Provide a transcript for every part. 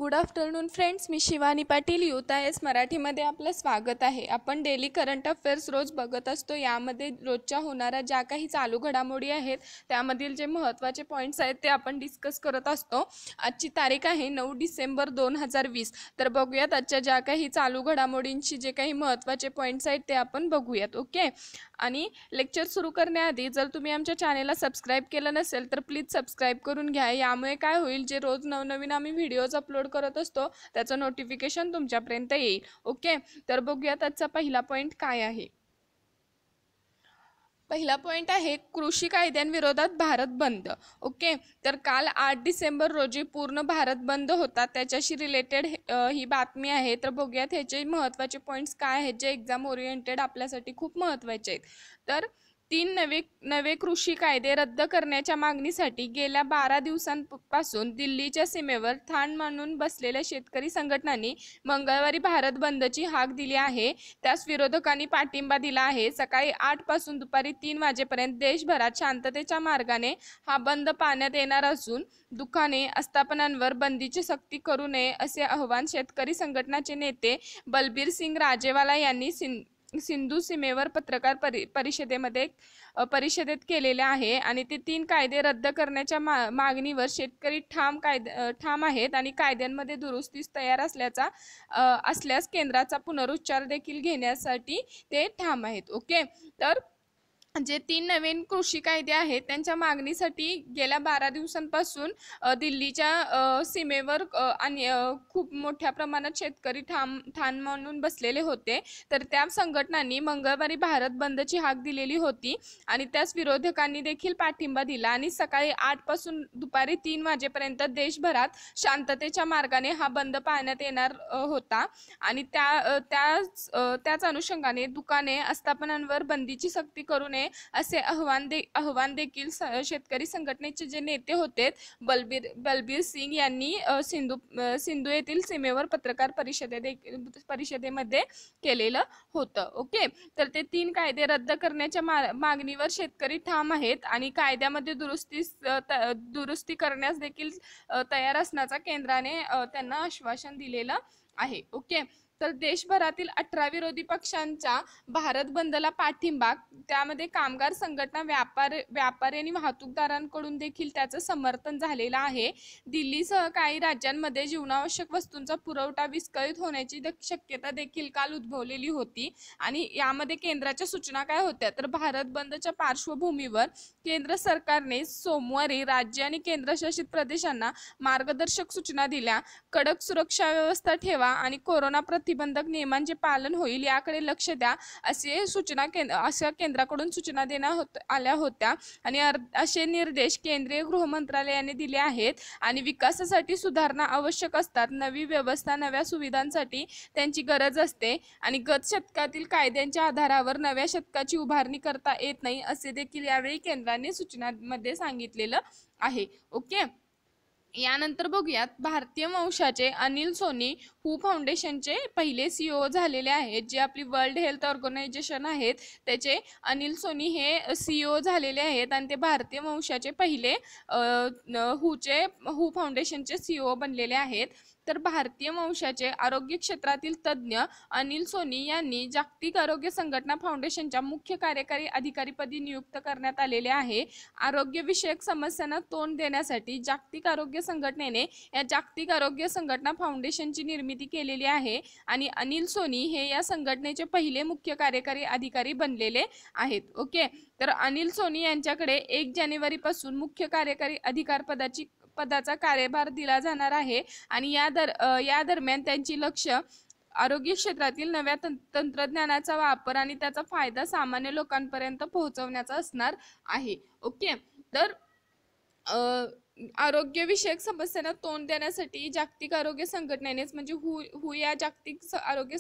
Good afternoon friends, me Shivani Patil youth IS मराठीमध्ये आपलं स्वागत आहे। आपण डेली करंट अफेअर्स रोज बघत असतो। यामध्ये रोजच्या होणाऱ्या ज्या काही चालू घडामोडी आहेत त्यामधील जे महत्त्वाचे पॉईंट्स आहेत ते आपण डिस्कस करत असतो। आजची तारीख आहे 9 डिसेंबर 2020। तर बघूयात आजच्या ज्या काही चालू घडामोडींची जे काही महत्त्वाचे पॉईंट्स आहेत ते आपण बघूयात। ओके, आणि लेक्चर सुरू करण्याआधी जर तुम्ही आमच्या चॅनेलला सबस्क्राईब केलं नसेल तर प्लीज सबस्क्राईब करून घ्या। यामुळे काय होईल, जे रोज नवनवीन आम्ही व्हिडिओज अपलोड करत असतो त्याचं नोटिफिकेशन तुमच्यापर्यंत येईल। ओके, तर बघूयात आजचा पहिला पॉइंट काय आहे। पहिला पॉइंट आहे कृषी कायद्यांविरोधात भारत बंद। ओके, तर काल 8 डिसेंबर रोजी पूर्ण भारत बंद होता, त्याच्याशी रिलेटेड ही बातमी आहे। तर बघूयात ह्याचे महत्त्वाचे पॉइंट्स काय आहेत जे एक्झाम ओरिएंटेड आपल्यासाठी खूप महत्त्वाचे आहेत। तर 3 नवे कृषी कायदे रद्द करण्याच्या मागणीसाठी गेल्या 12 दिवसांपासून दिल्लीच्या सीमेवर ठाण मांडून बसलेल्या शेतकरी संघटनांनी मंगळवारी भारत बंदची हाक दिली आहे। त्यास विरोधकांनी पाठिंबा दिला आहे। सकाळी 8 पासून दुपारी 3 वाजेपर्यंत देशभरात शांततेच्या मार्गाने हा बंद पाळण्यात येणार असून दुकाने, आस्थापनांवर बंदीची सक्ती करू नये असे आवाहन शेतकरी संघटनाचे नेते बलबीर सिंग राजेवाला यांनी सिंधू सीमेवर पत्रकार परिषदेत केलेले आहे। आणि ते 3 कायदे रद्द करण्याच्या मागणीवर शेतकरी ठाम आहेत आणि कायद्यांमध्ये दुरुस्तीस तयार असल्यास केंद्राचा पुनरुच्चार देखील घेण्यासाठी ते ठाम आहेत। ओके, तर जे 3 नवीन कृषी कायदे आहेत त्यांच्या मागणीसाठी गेल्या 12 दिवसांपासून दिल्लीच्या सीमेवर आणि खूप मोठ्या प्रमाणात शेतकरी ठाण मांडून बसलेले होते। तर त्या संघटनांनी मंगळवारी भारत बंदची हाक दिलेली होती आणि त्यास विरोधकांनी देखील पाठिंबा दिला आणि सकाळी 8 पासून दुपारी 3 वाजेपर्यंत देशभरात शांततेच्या मार्गाने हा बंद पाळण्यात येणार होता। आणि त्याच अनुषंगाने दुकाने, आस्थापनांवर बंदीची सक्ती करू नये असे आव्हान देखील शेतकरी संघटनेचे जे नेते होते बलबीर सिंग यांनी सिंधू येथील सीमेवर पत्रकार परिषदेमध्ये केलेलं होतं। ओके, तर ते 3 कायदे रद्द करण्याच्या मागणीवर शेतकरी ठाम आहेत आणि कायद्यामध्ये दुरुस्ती करण्यास देखील तयार असण्याचा केंद्राने त्यांना आश्वासन दिलेलं आहे। ओके, तर देशभरातील 18 विरोधी पक्षांचा भारत बंदला पाठिंबा, त्यामध्ये कामगार संघटना, व्यापारी आणि वाहतूकदारांकडून देखील त्याचं समर्थन झालेलं आहे। दिल्लीसह काही राज्यांमध्ये जीवनावश्यक वस्तूंचा पुरवठा विस्कळीत होण्याची शक्यता देखील काल उद्भवलेली होती। आणि यामध्ये केंद्राच्या सूचना काय होत्या, तर भारत बंदच्या पार्श्वभूमीवर केंद्र सरकारने सोमवारी राज्य आणि केंद्रशासित प्रदेशांना मार्गदर्शक सूचना दिल्या। कडक सुरक्षा व्यवस्था ठेवा आणि कोरोना प्रतिबंधक नियमांचे पालन होईल याकडे लक्ष द्या अशा केंद्राकडून सूचना देण्यात आल्या होत्या। आणि असे निर्देश केंद्रीय गृह मंत्रालयाने दिले आहेत। आणि विकासासाठी सुधारणा आवश्यक असतात, नवी व्यवस्था, नव्या सुविधांसाठी त्यांची गरज असते आणि गत शतकातील कायद्यांच्या आधारावर नव्या शतकाची उभारणी करता येत नाही असे देखील यावेळी केंद्राने सूचनांमध्ये सांगितलेलं आहे। ओके, यानंतर बघूयात भारतीय वंशाचे अनिल सोनी हू फाउंडेशनचे पहिले CEO झालेले आहेत। जे आपली वर्ल्ड हेल्थ ऑर्गनायझेशन आहेत त्याचे अनिल सोनी हे CEO झालेले आहेत आणि ते भारतीय वंशाचे पहिले हू फाउंडेशनचे CEO बनलेले आहेत। तर भारतीय वंशाचे आरोग्य क्षेत्रातील तज्ज्ञ अनिल सोनी यांनी जागतिक आरोग्य संघटना फाउंडेशनच्या मुख्य कार्यकारी अधिकारीपदी नियुक्त करण्यात आलेले आहे। आरोग्यविषयक समस्यांना तोंड देण्यासाठी जागतिक आरोग्य संघटनेने या जागतिक आरोग्य संघटना फाउंडेशनची निर्मिती केलेली आहे आणि अनिल सोनी हे या संघटनेचे पहिले मुख्य कार्यकारी अधिकारी बनलेले आहेत। ओके, तर अनिल सोनी यांच्याकडे 1 जानेवारी पासून मुख्य कार्यकारी पदाचा कार्यभार दिला जाणार आहे आणि या दरम्यान त्यांची लक्ष आरोग्य क्षेत्रातील नव्या तंत्रज्ञानाचा वापर आणि त्याचा फायदा सामान्य लोकांपर्यंत पोहोचवण्याचा असणार आहे। ओके, तर आरोग्यविषयक समस्यांना तोंड देण्यासाठी जागतिक आरोग्य संघटनेनेच म्हणजे हू या जागतिक आरोग्य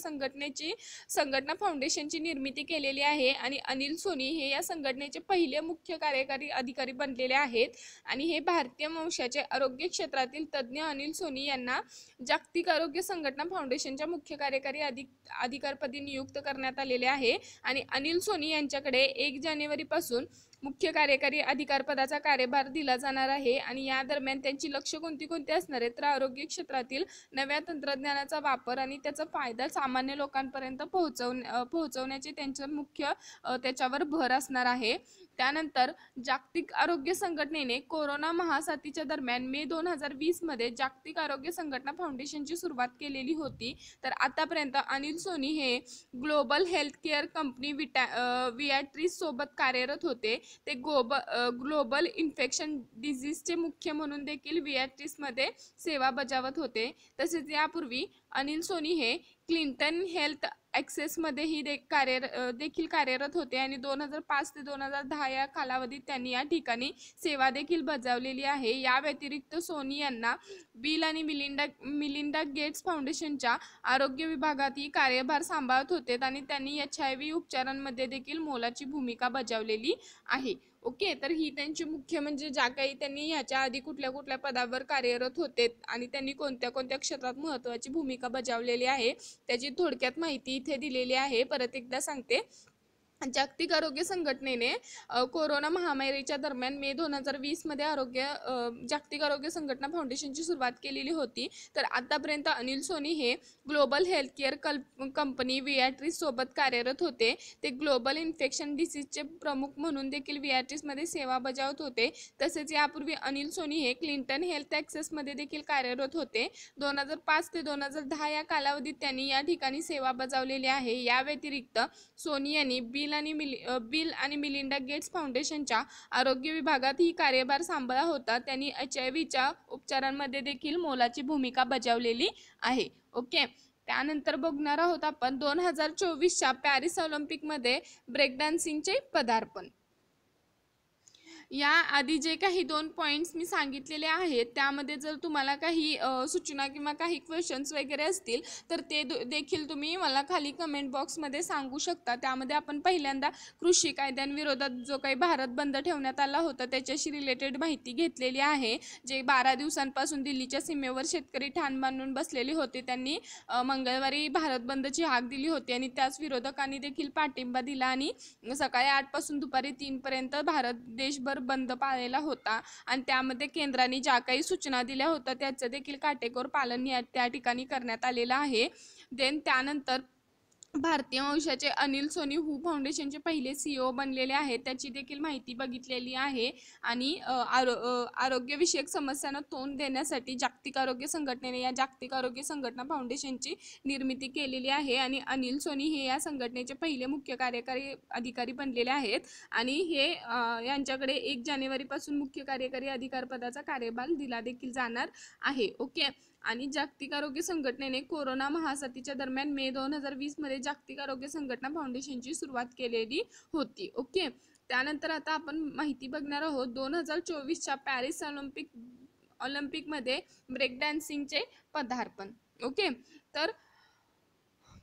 संघटना फाउंडेशनची निर्मिती केलेली आहे। आणि अनिल सोनी हे या संघटनेचे पहिले मुख्य कार्यकारी अधिकारी बनलेले आहेत आणि हे भारतीय वंशाचे आरोग्य क्षेत्रातील तज्ज्ञ अनिल सोनी यांना जागतिक आरोग्य संघटना फाउंडेशनच्या मुख्य कार्यकारी अधिकारपदी नियुक्त करण्यात आलेले आहे। आणि अनिल सोनी यांच्याकडे 1 जानेवारी पासून मुख्य कार्यकारी अधिकार पदाचा कार्यभार दिला जाणार आहे आणि या दरम्यान त्यांची लक्ष कोणती असणार आहेत तर आरोग्य क्षेत्रातील नव्या तंत्रज्ञानाचा वापर आणि त्याचा फायदा सामान्य लोकांपर्यंत पोहोचवण्याचे त्यांचं मुख्य त्याच्यावर भर असणार आहे। त्यानंतर जागतिक आरोग्य संघटनेने कोरोना महासाथीच्या दरम्यान मे 2020 मध्ये जागतिक आरोग्य संघटना फाउंडेशनची सुरुवात केलेली होती। तर आतापर्यंत अनिल सोनी हे global health care company Viatris सोबत कार्यरत होते। ते ग्लोबल इन्फेक्शन डिझीजचे मुख्य म्हणून देखील वियाट्रिसमध्ये सेवा बजावत होते। तसेच यापूर्वी अनिल सोनी हे क्लिंटन हेल्थ ॲक्सेसमध्येही देखील कार्यरत होते आणि 2005 ते 2010 या कालावधीत त्यांनी या ठिकाणी सेवा देखील बजावलेली आहे। या व्यतिरिक्त सोनी यांना बिल आणि मिलिंडा गेट्स फाउंडेशनच्या आरोग्य विभागातही कार्यभार सांभाळत होते आणि त्यांनी HIV उपचारांमध्ये देखील मोलाची भूमिका बजावलेली आहे। ओके, तर ही त्यांची मुख्य म्हणजे ज्या काही त्यांनी ह्याच्या आधी कुठल्या पदावर कार्यरत होते आणि त्यांनी कोणत्या क्षेत्रात महत्त्वाची भूमिका बजावलेली आहे त्याची थोडक्यात माहिती इथे दिलेली आहे। परत एकदा सांगते, जागतिक आरोग्य संघटनेने कोरोना महामारीच्या दरम्यान मे 2020 मध्ये जागतिक आरोग्य संघटना फाउंडेशनची सुरुवात केलेली होती। तर आतापर्यंत अनिल सोनी हे global health care company Viatris सोबत कार्यरत होते। ते ग्लोबल इन्फेक्शन डिसीजचे प्रमुख म्हणून देखील वियाट्रिसमध्ये सेवा बजावत होते। तसेच यापूर्वी अनिल सोनी हे क्लिंटन हेल्थ ॲक्सेसमध्ये देखील कार्यरत होते। 2005 ते 2010 या कालावधीत त्यांनी या ठिकाणी सेवा बजावलेली आहे। या व्यतिरिक्त सोनी यांनी बिल आणि मिलिंडा गेट्स फाउंडेशनच्या आरोग्य विभागात ही कार्यभार सांभाळला होता। त्यांनी HIVच्या उपचारांमध्ये देखील मोलाची भूमिका बजावलेली आहे। ओके, त्यानंतर बघणार आहोत आपण 2024च्या पॅरिस ऑलिम्पिकमध्ये ब्रेक डान्सिंगचे पदार्पण। या आधी जे काही 2 पॉइंट्स मी सांगितलेले आहेत त्यामध्ये जर तुम्हाला काही सूचना किंवा काही क्वेश्चन्स वगैरे असतील तर ते देखील तुम्ही मला खाली कमेंट बॉक्समध्ये सांगू शकता। त्यामध्ये आपण पहिल्यांदा कृषी कायद्यांविरोधात जो काही भारत बंद ठेवण्यात आला होता त्याच्याशी रिलेटेड माहिती घेतलेली आहे। जे 12 दिवसांपासून दिल्लीच्या सीमेवर शेतकरी ठाण बांधून बसलेले होते त्यांनी मंगळवारी भारत बंदची हाक दिली होती आणि त्याच विरोधकांनी देखील पाठिंबा दिला आणि सकाळी 8 पासून दुपारी 3 पर्यंत भारत देशभर बंद पाळलेला होता आणि त्यामध्ये केंद्राने ज्या काही सूचना दिल्या होत्या त्याचं देखील काटेकोर पालन त्या ठिकाणी करण्यात आलेलं आहे। त्यानंतर भारतीय वंशाचे अनिल सोनी हू फाउंडेशनचे पहिले CEO बनलेले आहेत त्याची देखील माहिती बघितलेली आहे। आणि आरोग्यविषयक समस्यांना तोंड देण्यासाठी जागतिक आरोग्य संघटनेने या जागतिक आरोग्य संघटना फाउंडेशनची निर्मिती केलेली आहे आणि अनिल सोनी हे या संघटनेचे पहिले मुख्य कार्यकारी अधिकारी बनलेले आहेत आणि हे यांच्याकडे 1 जानेवारीपासून मुख्य कार्यकारी अधिकार पदाचा कार्यभार दिला देखील जाणार आहे। ओके, आणि जागतिक आरोग्य संघटनेने कोरोना महासाथीच्या दरम्यान मे 2020 मध्ये जागतिक आरोग्य संघटना फाउंडेशनची सुरुवात केलेली होती। ओके, त्यानंतर आता आपण माहिती बघणार आहोत 2024च्या पॅरिस ऑलिम्पिकमध्ये ब्रेक डान्सिंगचे पदार्पण। ओके, तर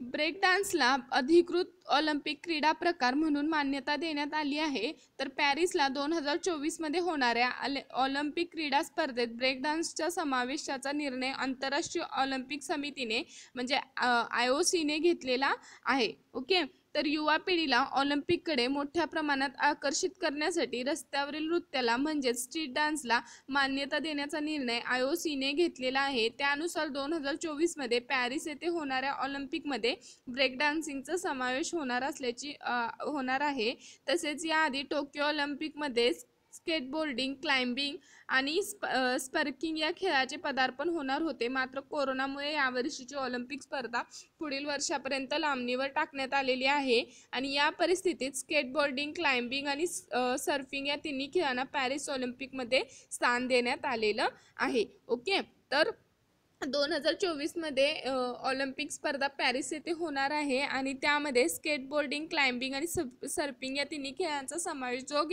ब्रेक डान्सला अधिकृत ऑलिम्पिक क्रीडा प्रकार म्हणून मान्यता देण्यात आली आहे। तर पॅरिसला 2024 मध्ये होणाऱ्या ऑलिम्पिक क्रीडा स्पर्धेत ब्रेक डान्सच्या समावेशाचा निर्णय आंतरराष्ट्रीय ऑलिम्पिक समितीने म्हणजे IOCने घेतलेला आहे। ओके, तर युवा पिढीला ऑलिम्पिककडे मोठ्या प्रमाणात आकर्षित करण्यासाठी रस्त्यावरील नृत्याला म्हणजेच स्ट्रीट डान्सला मान्यता देण्याचा निर्णय IOCने घेतलेला आहे। त्यानुसार 2024 मध्ये पॅरिस येथे होणाऱ्या ऑलिम्पिकमध्ये ब्रेक डान्सिंगचा समावेश होणार आहे। तसेच याआधी टोकियो ऑलिम्पिकमध्ये स्केटबोर्डिंग, क्लाइम्बिंग आणि स्पर्किंग या खेळाचे पदार्पण होणार होते। मात्र कोरोनामुळे यावर्षीची ऑलिम्पिक स्पर्धा पुढील वर्षापर्यंत लांबणीवर टाकण्यात आलेली आहे आणि या परिस्थितीत स्केटबोर्डिंग, क्लाइम्बिंग आणि सर्फिंग या तिन्ही खेळांना पॅरिस ऑलिम्पिकमध्ये स्थान देण्यात आलेलं आहे। ओके, तर 2024 मध्ये ऑलिम्पिक स्पर्धा पॅरिस येथे होणार आहे आणि त्यामध्ये स्केटबोर्डिंग, क्लाइम्बिंग आणि सर्फिंग या तिन्ही खेळांचा समावेश जो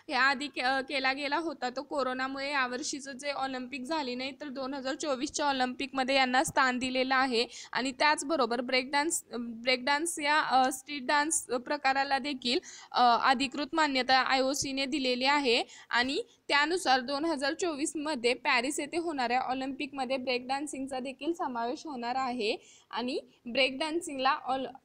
याआधी केला गेला होता तो कोरोनामुळे यावर्षीचं जे ऑलिम्पिक झाली नाही तर 2024च्या ऑलिम्पिकमध्ये यांना स्थान दिलेलं आहे। आणि त्याचबरोबर ब्रेक डान्स या स्ट्रीट डान्स प्रकाराला देखील अधिकृत मान्यता IOCने दिलेली आहे आणि त्यानुसार 2024 मध्ये पॅरिस येथे होणाऱ्या ऑलिम्पिकमध्ये ब्रेक ब्रेक डान्सिंगचा देखील समावेश होणार आहे आणि ब्रेक डान्सिंगला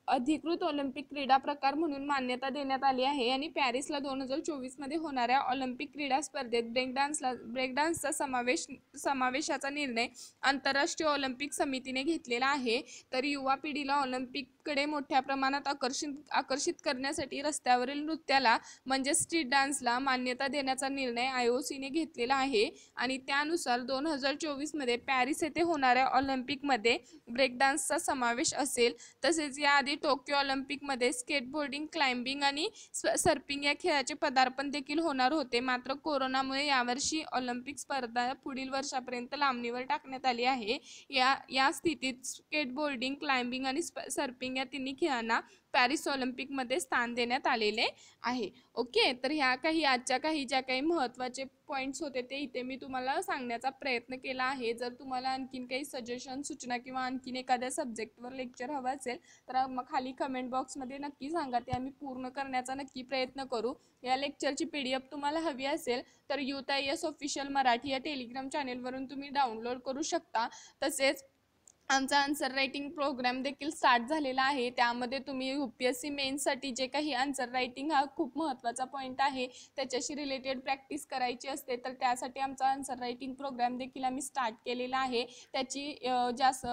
अधिकृत ऑलिम्पिक क्रीडा प्रकार म्हणून मान्यता देण्यात आली आहे आणि पॅरिसला 2024 मध्ये होणाऱ्या ऑलिम्पिक क्रीडा स्पर्धेत ब्रेक डान्सचा समावेशाचा निर्णय आंतरराष्ट्रीय ऑलिम्पिक समितीने घेतलेला आहे। तर युवा पिढीला ऑलिम्पिककडे मोठ्या प्रमाणात आकर्षित करण्यासाठी रस्त्यावरील नृत्याला म्हणजे स्ट्रीट डान्सला मान्यता देण्याचा निर्णय IOCने घेतलेला आहे आणि त्यानुसार 2024 मध्ये पॅरिस येथे होणाऱ्या ऑलिम्पिकमध्ये ब्रेक डान्सचा समावेश असेल। तसेच याआधी टोक्यो ऑलिम्पिकमध्ये स्केटबोर्डिंग, क्लाइम्बिंग आणि सर्पिंग या खेळाचे पदार्पण देखील होणार होते, मात्र कोरोनामुळे यावर्षी ऑलिम्पिक स्पर्धा पुढील वर्षापर्यंत लांबणीवर टाकण्यात आली आहे। या स्थितीत स्केटबोर्डिंग, क्लाइम्बिंग आणि सर्पिंग या तिन्ही खेळांना पॅरिस ऑलिम्पिकमध्ये स्थान देण्यात आलेले आहे। ओके, तर ह्या आजच्या ज्या काही महत्त्वाचे पॉईंट्स होते ते इथे मी तुम्हाला सांगण्याचा प्रयत्न केला आहे। जर तुम्हाला आणखीन काही सजेशन, सूचना किंवा आणखीन एखाद्या सब्जेक्टवर लेक्चर हवं असेल तर मग खाली कमेंट बॉक्समध्ये नक्की सांगा, ते आम्ही पूर्ण करण्याचा नक्की प्रयत्न करू। या लेक्चरची PDF तुम्हाला हवी असेल तर युथ IAS ऑफिशियल मराठी या टेलिग्राम चॅनेलवरून तुम्ही डाउनलोड करू शकता। तसेच आमचा आन्सर रायटिंग प्रोग्राम देखील स्टार्ट झालेला आहे, त्यामध्ये तुम्ही UPSC मेन्ससाठी जे काही आन्सर रायटिंग हा खूप महत्त्वाचा पॉईंट आहे त्याच्याशी रिलेटेड प्रॅक्टिस करायची असते, तर त्यासाठी आमचा आन्सर रायटिंग प्रोग्राम देखील आम्ही स्टार्ट केलेला आहे। त्याची जास्त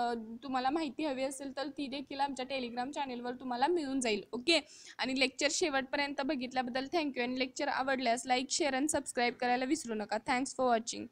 तुम्हाला माहिती हवी असेल तर ती देखील आमच्या टेलिग्राम चॅनेलवर तुम्हाला मिळून जाईल। ओके, आणि लेक्चर शेवटपर्यंत बघितल्याबद्दल थँक्यू आणि लेक्चर आवडल्यास लाईक, शेअर आणि सबस्क्राईब करायला विसरू नका। Thanks for watching.